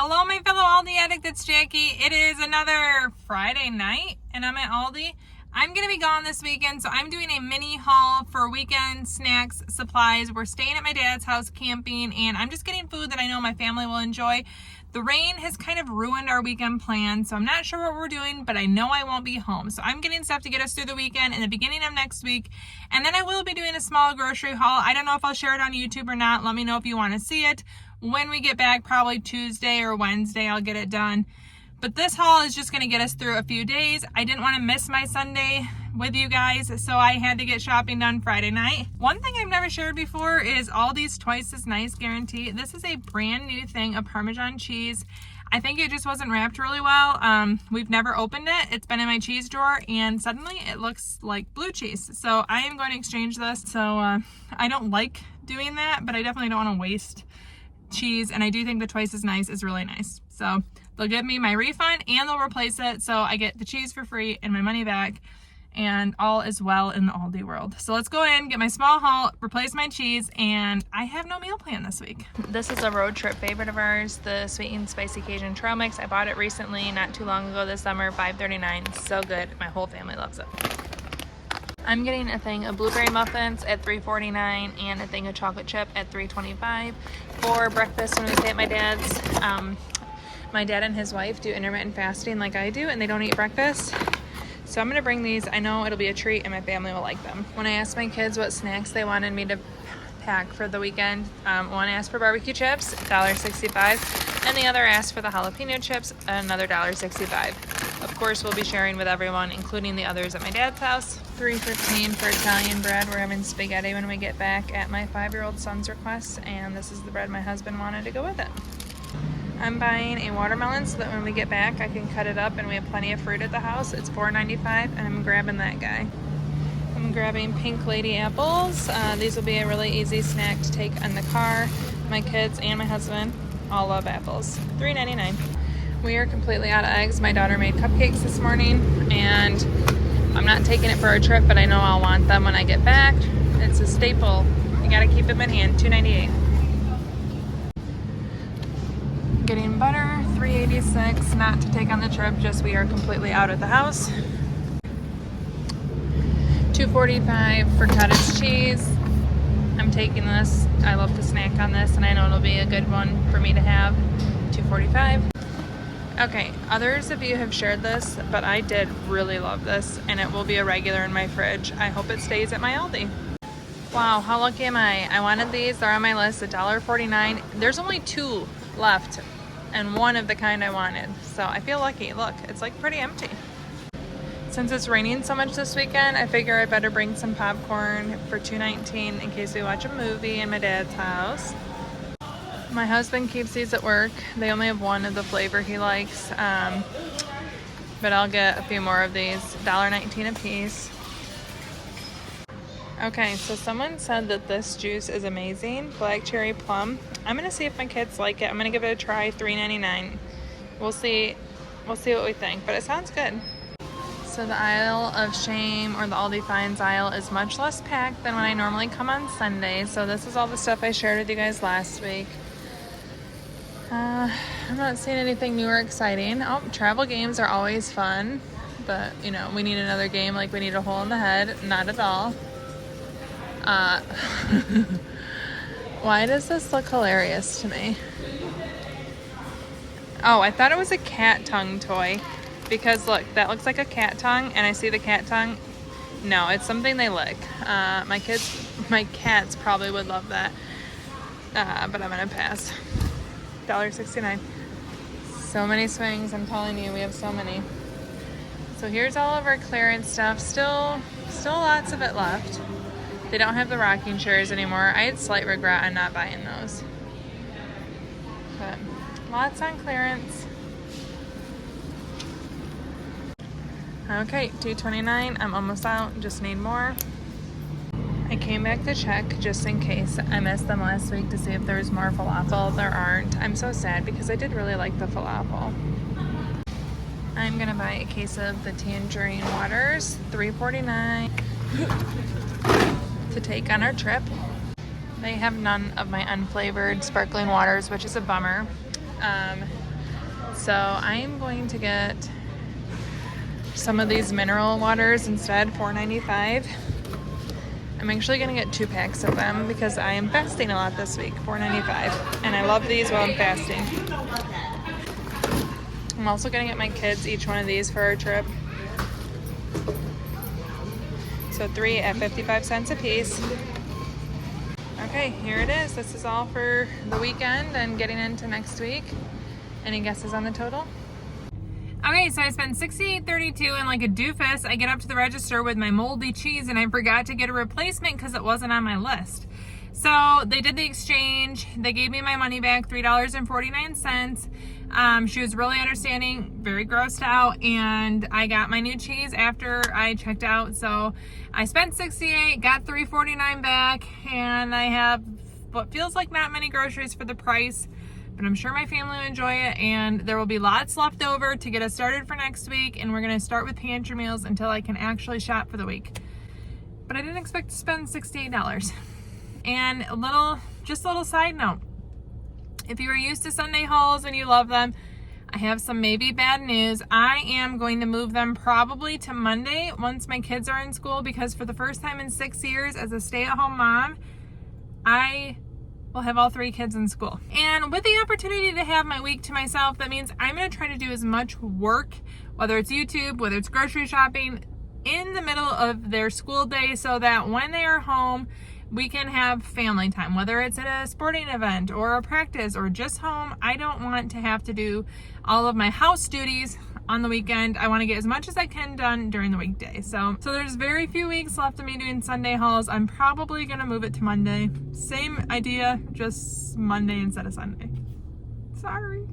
Hello, my fellow Aldi addict, it's Jackie. It is another Friday night, and I'm at Aldi. I'm going to be gone this weekend, so I'm doing a mini haul for weekend snacks, supplies. We're staying at my dad's house camping, and I'm just getting food that I know my family will enjoy. The rain has kind of ruined our weekend plans, so I'm not sure what we're doing, but I know I won't be home. So I'm getting stuff to get us through the weekend and the beginning of next week, and then I will be doing a small grocery haul. I don't know if I'll share it on YouTube or not. Let me know if you want to see it. When we get back, probably Tuesday or Wednesday, I'll get it done. But this haul is just going to get us through a few days. I didn't want to miss my Sunday with you guys, so I had to get shopping done Friday night. One thing I've never shared before is Aldi's Twice as Nice guarantee. This is a brand new thing of Parmesan cheese. I think it just wasn't wrapped really well. We've never opened it. It's been in my cheese drawer, and suddenly it looks like blue cheese. So I am going to exchange this. So I don't like doing that, but I definitely don't want to waste cheese, and I do think the Twice as Nice is really nice. So they'll give me my refund and they'll replace it, so I get the cheese for free and my money back, and all is well in the Aldi world. So let's go in, get my small haul, replace my cheese, and I have no meal plan this week. This is a road trip favorite of ours, the sweet and spicy Cajun trail mix. I bought it recently, not too long ago this summer, $5.39. So good. My whole family loves it. I'm getting a thing of blueberry muffins at $3.49 and a thing of chocolate chip at $3.25 for breakfast when we stay at my dad's. My dad and his wife do intermittent fasting like I do, and they don't eat breakfast. So I'm gonna bring these. I know it'll be a treat and my family will like them. When I asked my kids what snacks they wanted me to pack for the weekend, one asked for barbecue chips, $1.65, and the other asked for the jalapeno chips, another $1.65. Of course, we'll be sharing with everyone, including the others at my dad's house. $3.15 for Italian bread. We're having spaghetti when we get back at my 5-year-old son's request, and this is the bread my husband wanted to go with it. I'm buying a watermelon so that when we get back I can cut it up, and we have plenty of fruit at the house. It's $4.95, and I'm grabbing that guy. I'm grabbing Pink Lady apples. These will be a really easy snack to take in the car. My kids and my husband all love apples. $3.99. We are completely out of eggs. My daughter made cupcakes this morning, and I'm not taking it for our trip, but I know I'll want them when I get back. It's a staple. You gotta keep them in hand. $2.98. Getting butter, $3.86. Not to take on the trip, just we are completely out at the house. $2.45 for cottage cheese. I'm taking this. I love to snack on this, and I know it'll be a good one for me to have. $2.45. Okay, others of you have shared this, but I did really love this, and it will be a regular in my fridge. I hope it stays at my Aldi. Wow, how lucky am I? I wanted these. They're on my list, $1.49. There's only 2 left, and one of the kind I wanted. So I feel lucky. Look, it's like pretty empty. Since it's raining so much this weekend, I figure I better bring some popcorn for $2.19 in case we watch a movie in my dad's house. My husband keeps these at work. They only have one of the flavor he likes, but I'll get a few more of these. $1.19 a piece. Okay, so someone said that this juice is amazing, black cherry plum. I'm gonna see if my kids like it. I'm gonna give it a try. $3.99. We'll see what we think, but it sounds good. So the aisle of shame, or the Aldi Finds aisle, is much less packed than when I normally come on Sunday. So this is all the stuff I shared with you guys last week. I'm not seeing anything new or exciting. Oh, travel games are always fun, but you know, we need another game like we need a hole in the head. Not at all. Why does this look hilarious to me? Oh, I thought it was a cat tongue toy, because look, that looks like a cat tongue, and I see the cat tongue. No, it's something they lick. My cats probably would love that, but I'm gonna pass. $1.69. So many swings, I'm telling you, we have so many. So here's all of our clearance stuff. Still lots of it left. They don't have the rocking chairs anymore. I had slight regret on not buying those, but lots on clearance. Okay, $2.29. I'm almost out, just need more. I came back to check just in case I missed them last week to see if there was more falafel. There aren't. I'm so sad because I did really like the falafel. I'm gonna buy a case of the Tangerine Waters, $3.49 to take on our trip. They have none of my unflavored sparkling waters, which is a bummer. So I'm going to get some of these mineral waters instead, $4.95. I'm actually gonna get 2 packs of them because I am fasting a lot this week, $4.95. And I love these while I'm fasting. I'm also gonna get my kids each one of these for our trip. So 3 at 55 cents a piece. Okay, here it is. This is all for the weekend and getting into next week. Any guesses on the total? Okay, so I spent $68.32 and like a doofus, I get up to the register with my moldy cheese and I forgot to get a replacement because it wasn't on my list. So they did the exchange. They gave me my money back, $3.49. She was really understanding, very grossed out, and I got my new cheese after I checked out. So I spent $68, got $3.49 back, and I have what feels like not many groceries for the price. But I'm sure my family will enjoy it, and there will be lots left over to get us started for next week, and we're going to start with pantry meals until I can actually shop for the week. But I didn't expect to spend $68. And just a little side note, if you are used to Sunday hauls and you love them, I have some maybe bad news. I am going to move them probably to Monday once my kids are in school, because for the first time in 6 years as a stay-at-home mom, I will have all 3 kids in school. And with the opportunity to have my week to myself, that means I'm going to try to do as much work, whether it's YouTube, whether it's grocery shopping, in the middle of their school day, so that when they are home, we can have family time, whether it's at a sporting event or a practice or just home. I don't want to have to do all of my house duties on the weekend. I want to get as much as I can done during the weekday. So there's very few weeks left of me doing Sunday hauls. I'm probably going to move it to Monday. Same idea, just Monday instead of Sunday. Sorry.